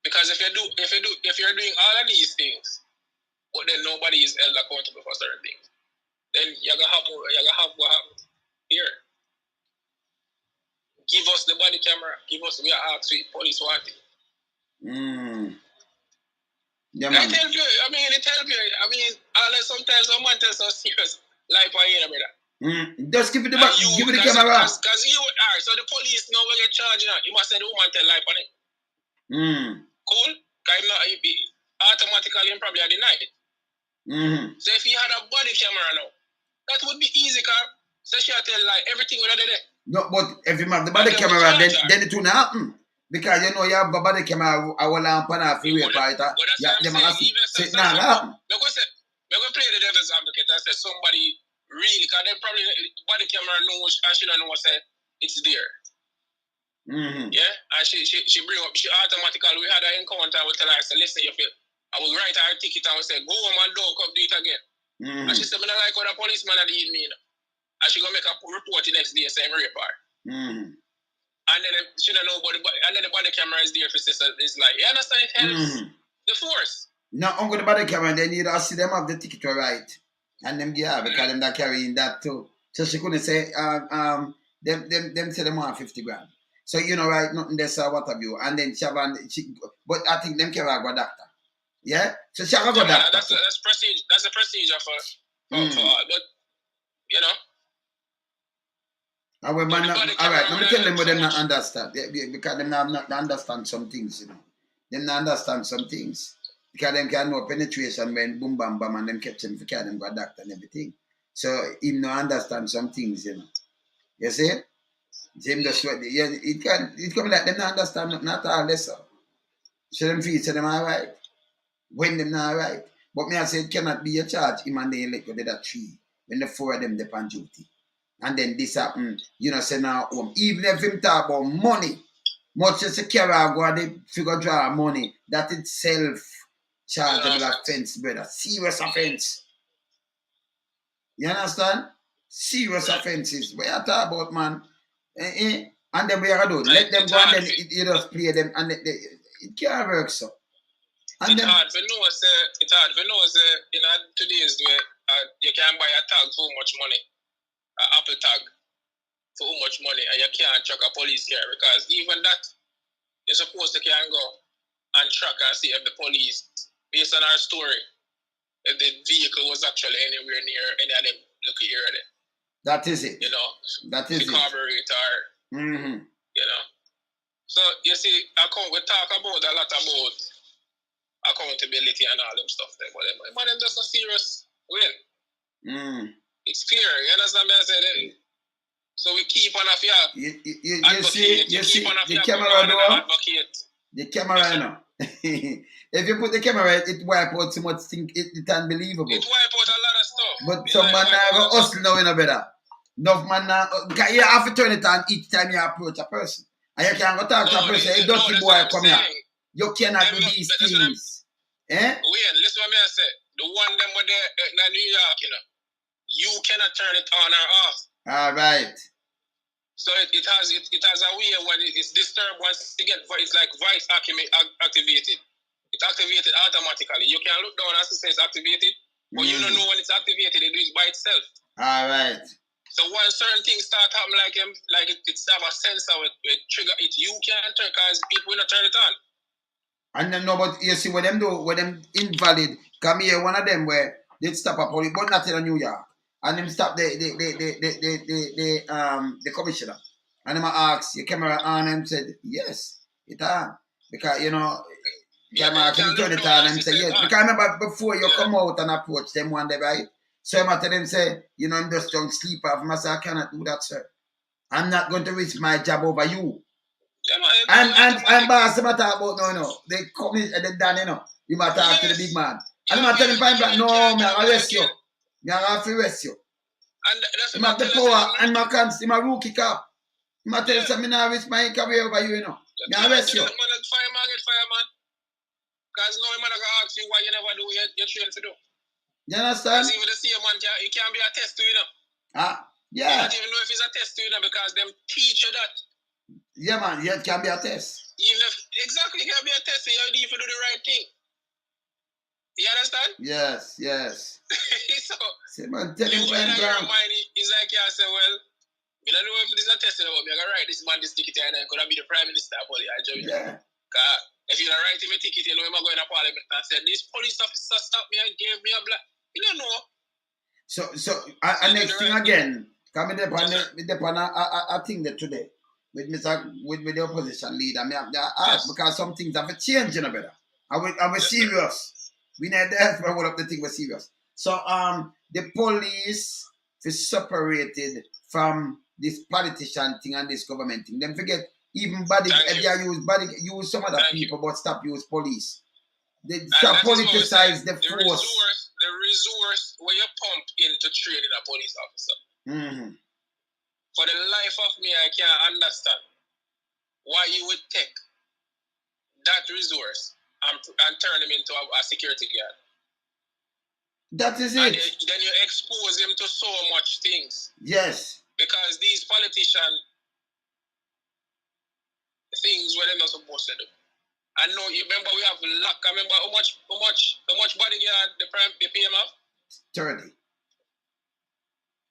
Because if you're doing all of these things, but then nobody is held accountable for certain things, then you're gonna have what happens here. Give us the body camera. Give us, we are asked with police what. Yeah, man. It help you. Unless sometimes someone tells us serious life on here, brother. Just give it the camera. Because you are, so the police know when you're charging out. You must say the woman tell life on it. Cool? Because if he automatically probably deny it. So if he had a body camera now, that would be easy, because so she tell like everything would have done it. No, but if you have the body camera, then it will not happen. Because you know you have a body camera, I will lamp on a free right? Yeah, they must say it not happen. Because we go play the devil's advocate and say somebody really, because they probably body camera knows and she don't know what say it's there. Yeah, and she bring up, she automatically, we had an encounter, we tell her, I said, listen, you feel, I will write her a ticket and we say, go home and don't come do it again. And she said, I don't like how the policeman had did me, and she gonna make a report the next day saying rape her. And then she don't know about and then the body camera is there for sister. It's like, you understand, it helps the force. No, I'm going to the camera, then you see them have the ticket to write. And them because them that carrying that too. So she couldn't say, them say them want 50 grand. So you know, right, nothing there, so what have you. And then but I think them carry go doctor. Yeah? So she have a go doctor. That's procedure. That's a procedure for all. But you know. All right, let me tell them what them not understand. Because them not understand some things, you know. Them not understand some things. Because them can know penetration when boom bam bam and them catch him for carry them go doctor and everything. So him no understand some things, you know. You see? Him just it come like them not understand not all this. So them feel say them alright. When them not alright. But me I say it cannot be a charge, him and they let you do that 3 when the 4 of them depend on duty. And then this happen, you know, say now home. Even if him talk about money, much as a carrier go and they figure draw money, that itself chargeable offense, brother. Serious offense. You understand? Serious offenses. What you talk about, man? And then we are do. Let them go and then you just play them and it can't work so. And it's hard for know, in today's way, you can buy a tag for much money. An Apple tag for how much money, and you can't track a police car because even that you're supposed to can go and track and see if the police, based on our story, if the vehicle was actually anywhere near any of them look here. That is it. You know, that is the carburetor. You know. So you see, we talk about a lot about accountability and all them stuff there, but them just a serious win. It's clear, you understand me? I said, so we keep on a fear. You see the camera door. The camera, you know. If you put the camera, it wipe out so much thing. It's unbelievable. It wipe out a lot of stuff. But some man now go hustle now, you know, better. Enough man now, because you have to turn it on each time you approach a person, and you can't go talk to a person. Hey, dirty boy, come here. You cannot do these things. Wait, listen what I say. The one them with in New York, you know. You cannot turn it on or off. All right. So it has a way when it's disturbed once again. It's like voice activated. It's activated automatically. You can look down and say it's activated, but you don't know when it's activated. It do it by itself. All right. So when certain things start happening, it's have a sensor with trigger it. You can't turn because people will not turn it on. And then no, but you see what them do, what them invalid. Come here, one of them where they stop a police, but not in New York. And them stop the commissioner. And them ask your camera on, and said, yes, it on. Because, you know, camera can turn it on and say, yes. Because I remember before you come out and approach them one day, right? So I'm tell them, say, you know, I'm just drunk sleep off. I say, I cannot do that, sir. I'm not going to risk my job over you. And boss, I'm talk about, no. They come in and they done, you know. You might talk to the big man. And I'm tell him, no, I'm going to arrest you. I'm going to arrest you. I'm at the power and my rookie cop. I'm tell you something, I risk my career over you, you know. I'm arrest you. Fireman. Because no man going to ask you why you never do what you're trained to do. You understand? Because even the same man, it can be a test to you, know. Yeah. You don't even know if it's a test to you, know, because them teach you that. Yeah, man, it can be a test. Exactly, it can be a test, so you need to do the right thing. You understand? Yes. So, see, man, tell him your mind is like you say, well, I don't know if this is a test, but I'm going to write this man this ticket and could be the Prime Minister. Yeah. Because if you don't write him a ticket, you know him going to Parliament and say, this police officer stopped me and gave me a black. You don't know. So next thing again, coming up on a thing that today with the opposition leader, I ask because some things have changed, you know, better. Are we serious? We need that for one of the things we're serious. So the police is separated from this politician thing and this government thing. Then forget even use some other people, but stop use police. They stop politicize the force. The resource where you pump into training a police officer. For the life of me, I can't understand why you would take that resource and turn him into a security guard. That is And it. then you expose him to so much things. Yes. Because these politicians, things where they're not supposed to do. I know, you remember we have luck. I remember how much bodyguard the pay him off? 30.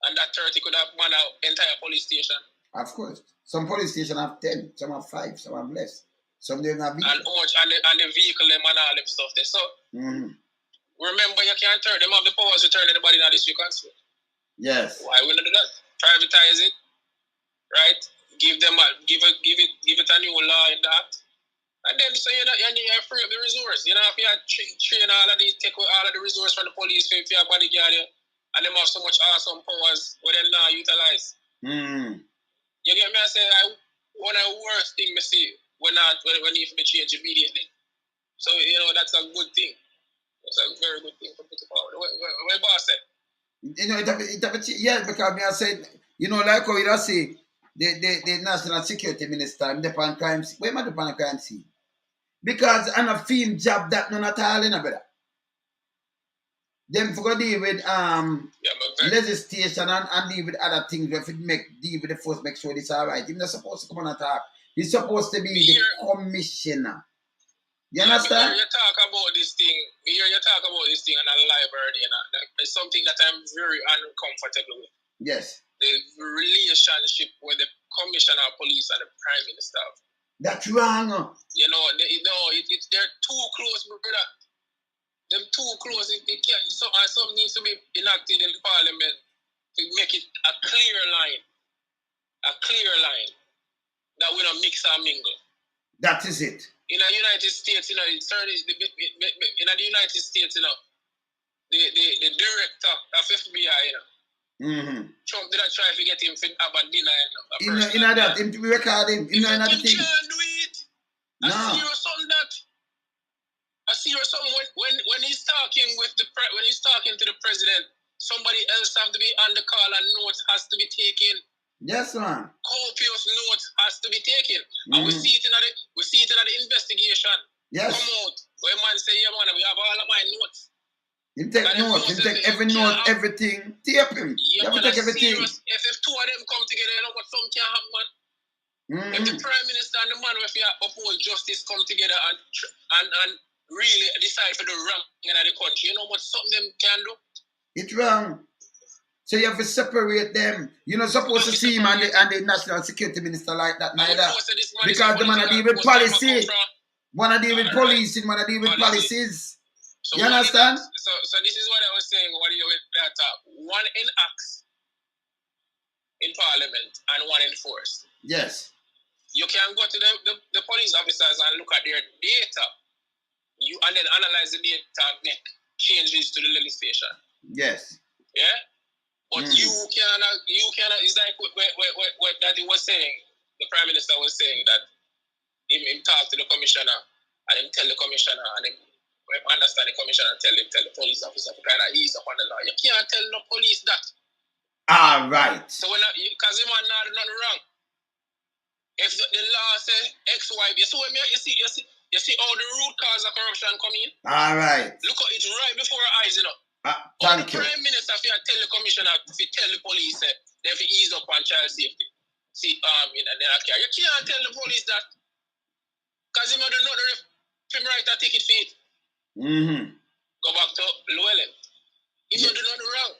And that 30 could have won out entire police station. Of course. Some police stations have 10, some have 5, some have less. Some don't have vehicle. And how much and the vehicle them and all them stuff there. So remember, you can't turn them off the powers to turn anybody in this you can see. Yes. Why we not do that? Privatize it, right? Give it a new law in that. And then so you're free of the resource. You know, if you train all of these, take away all of the resource from the police for your bodyguard, and them have so much awesome powers where they now utilize. You get me? I say one of the worst things I see when you change immediately. So you know that's a good thing. It's a very good thing for people forward. What boss said? You know, yeah, because me I said, you know, like how you say the national security minister, the pan crime scene. Where am I the pan crime scene? Because I'm a film job that none at all in a better. Them for go deal with legislation and deal with other things. If it deal with the force, make sure it's alright. He's not supposed to come on attack. He's supposed to be the commissioner. You understand? You talk about this thing. You talk about this thing on a library, and it's something that I'm very uncomfortable with. Yes. The relationship with the commissioner of police and the prime minister. That's wrong. You know, they're too close, brother. Them too close. Something needs to be enacted in Parliament to make it a clear line. That we don't mix and mingle. That is it. In the United States, you know, in the United States, you know, the director of FBI, you know, Trump did not try to get him to have a dinner. In that, him to record him. He can't do it. No. I see something when he's talking with when he's talking to the president, somebody else have to be on the call and notes has to be taken. Yes, man. Copious notes has to be taken. And we see it in the investigation. Yes. Come out. Where man say, yeah, man, we have all of my notes. Him take notes. Him take every note, everything. Tape him. Yeah, you have to take everything. If two of them come together, you know what, something can happen, man. If the prime minister and the man with your uphold justice come together and really decide for the wrong in the country, you know what something them can do? It's wrong. So you have to separate them. You're not supposed to see him and the national security minister like that neither. Because the man deal with policy. Wanna deal with police, wanna deal with policies. So you understand? So this is what I was saying. What you with that? One in acts in Parliament and one in force. Yes. You can go to the police officers and look at their data. And then analyze the data and make changes to the legislation. Yes. Yeah? But you cannot, it's like what that he was saying, the Prime Minister was saying that him talk to the commissioner and him tell the commissioner and him understand the commissioner and tell the police officer to kind of ease up on the law. You can't tell no police that. All right. So because him not do nothing wrong. If the law says X, Y, you see how the root cause of corruption come in? All right. Look at it right before our eyes, you know. Thank you. The Prime Minister, if you tell the commissioner, if you tell the police, they have to ease up on child safety. See, in the care. You can't tell the police that. Because you know the if him write a ticket for it. Go back to Llewellyn. He know do nothing wrong.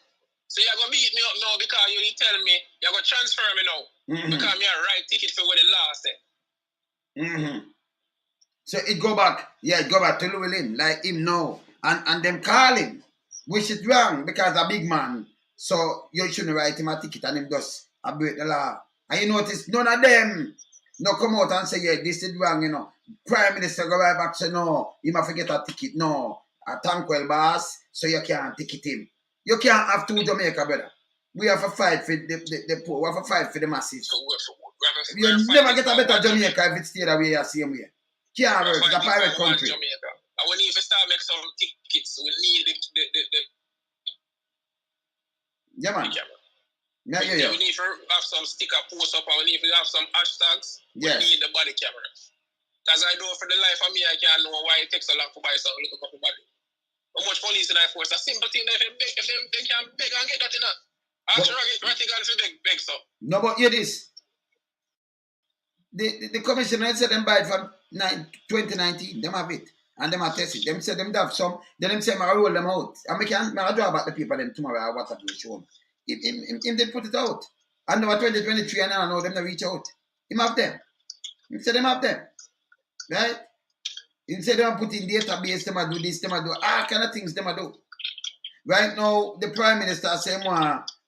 So you're going to beat me up now because you tell me, you're going to transfer me now. Because me a write ticket for what the law say. So it go back to Llewellyn, like him now. And them call him. Which is wrong because a big man. So you shouldn't write him a ticket and him just break the law. And you notice none of them no come out and say, yeah, this is wrong, you know. Prime Minister go right back say, no, he must forget a ticket. No, a thankwell boss, so you can't ticket him. You can't have two Jamaica, brother. We have to fight for the poor. We have to fight for the masses. You never get a better Jamaica if it stay that way the same way. Can't work. It's a private country. And when you start make some tickets, we need the yeah, man. Yeah. We need to have some sticker post up, and we need to have some hashtags. Yes. We need the body camera. Because I know for the life of me, I can't know why it takes so long to buy something, look up a body. How much police in I force? A simple thing that if they can beg and get that in a. After Ratigan to beg so. No, but hear this. The commissioner said them buy it from 2019. Them have it. And them have test it. Them said them have some. Then them say, I roll them out. And I draw about the people them tomorrow. What have you shown? Him they put it out. And now 2023 and I know them to reach out. Him have them. He said them have them. Right? He said them put in database, them do this, them do all kind of things them do. Right now, the Prime Minister said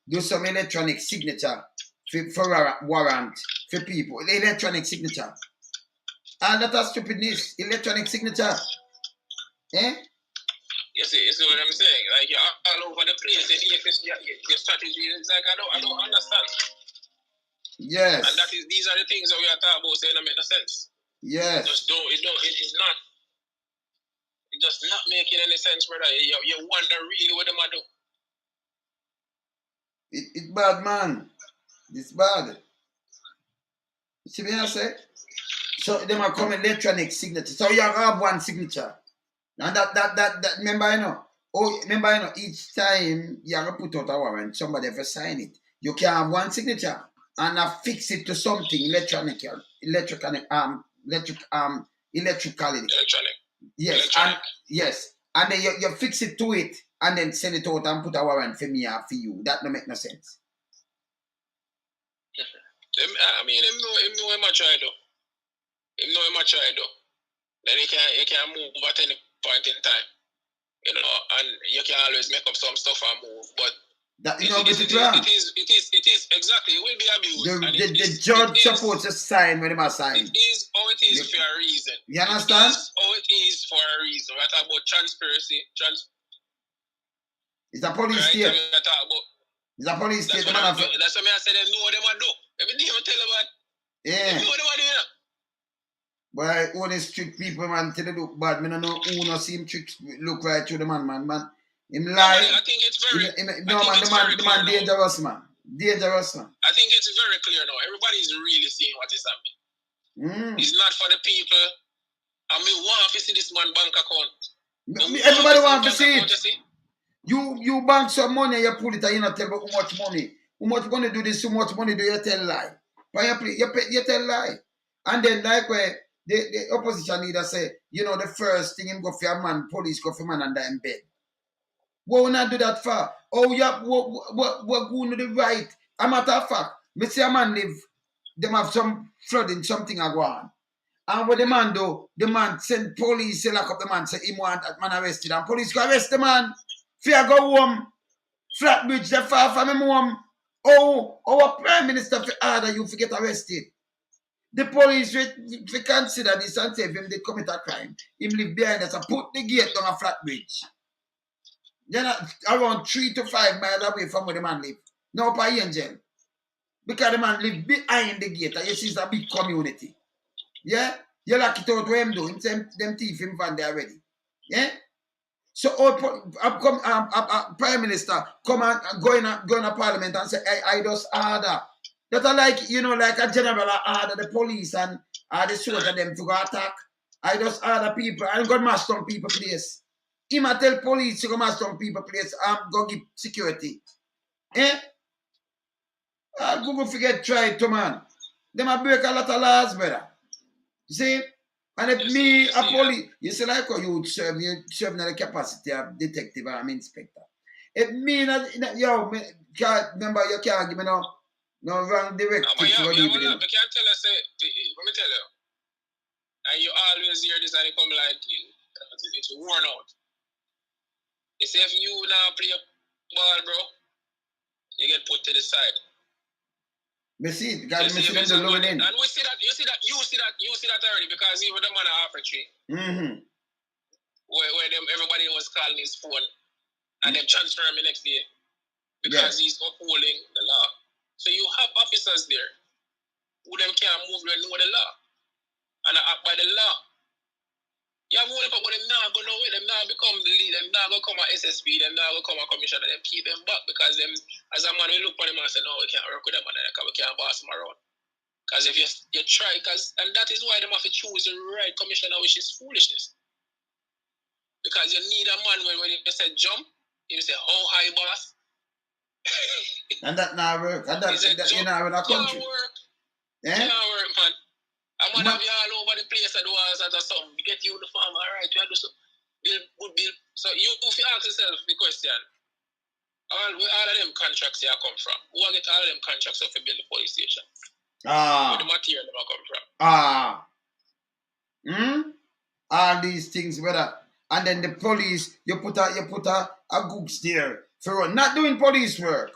do some electronic signature for warrant for people. Electronic signature. And that is stupidness. Electronic signature. Eh? You see what I'm saying? Like you're all over the place. Your strategy is like I don't understand. Yes. And these are the things that we are talking about saying that make no sense. Yes. It's just not making any sense, brother. You wonder really what them are doing. It's bad, man. It's bad. You see what I say? So them are come electronic signature. So you have one signature. And that remember you know. Oh, remember you know, each time you have to put out a warrant, somebody have to sign it. You can have one signature and affix it to something electronic. Electrically. Yes. Electronic. And yes. And then you fix it to it and then send it out and put a warrant for me or for you. That don't make no sense. I mean, him know him a try though. Then you can move at any point in time. You know, and you can always make up some stuff and move. But it is exactly, it will be abused. The judge supposed to sign when he must sign. It is for a reason. You understand? It is for a reason. We're talking about transparency. It's a police state. It's a police state. That's what I said. They know what they want to do. Every day I tell them that. Yeah. They know what they want to do. But all these strict people, man, till they look bad. I don't know who not see him trick look right through the man. Him lie. I think it's very. The man dangerous, man. Dangerous, man. I think it's very clear now. Everybody's really seeing what is happening. It's not for the people. I mean, want to see this man bank account. Everybody want to see it. You bank some money, you pull it, and you not tell how much money. How much money do this? How much money do you tell lie? But you tell lie. And then like where the opposition leader say, you know, the first thing him go for a man, police go for man under in bed. What we not do that for? Oh, yeah, what going to the right? A matter of fact, me see a man live, them have some flooding, something a go on. And what the man do, the man send police, say lock up the man, say him want that man arrested. And police go arrest the man. Fear go home. Flatbridge, they far from him home. Oh, our Prime Minister for order you to get arrested. The police we consider this and say if him they commit a crime, him live behind us and put the gate on a Flatbridge. Then around 3 to 5 miles away from where the man live. Now by Angel. Because the man live behind the gate and you see it's a big community. Yeah? You lock it out where him do. Them thief him van there already. Yeah? So Prime Minister come and go in a parliament and say, I just order. That are like, you know, like a general order the police and the soldier them to go attack. I just order people and go mash down people place. He might tell police to go mash down people place and go give security. Eh? Google forget try it to man. They might break a lot of laws, brother. You see? And if me, a police, you see like how you serve in the capacity of detective or inspector. If me, remember you can't give me no wrong directive. I can't tell us, let me tell you. And you always hear this and it come like, it's worn out. You say if you now play ball, bro, you get put to the side. Me see it, because me see them the low end. And you see that already because even the man at Tree, where them everybody was calling his phone and them transfer him the next day because he's upholding the law. So you have officers there who them can't move, they know the law and act by the law. You have one but them now go nowhere, them now become the lead, them now go come at SSB, them now go come at commissioner, them keep them back because them as a man we look for them and say no, we can't work with them and we can't boss them around. Because if you try, and that is why they have to choose the right commissioner, which is foolishness. Because you need a man when you say jump, you say how high boss. And that now work. And that you know in a country. Can't work. Yeah? Can't work, man. I'm gonna be all over the place at the walls at something. Get uniform, all right. You have to do good bill. So you have to ask yourself the question. All of them contracts here come from. Who get all of them contracts to build the police station? Where the material them come from? All these things, brother. And then the police, you put a goods there for not doing police work,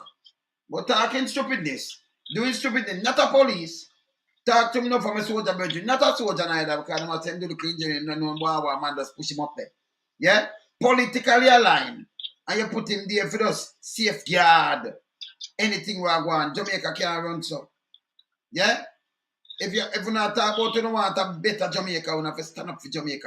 but talking stupidness, doing stupidness, not a police. Talk to me now from a soldier, budget, not a soldier neither, because I'm saying do the clean engineering, no man just push him up there. Yeah? Politically aligned. And you put him there for us safeguard anything we are going. Jamaica can't run so. Yeah? If you not talk about you don't want a better Jamaica, you have to stand up for Jamaica.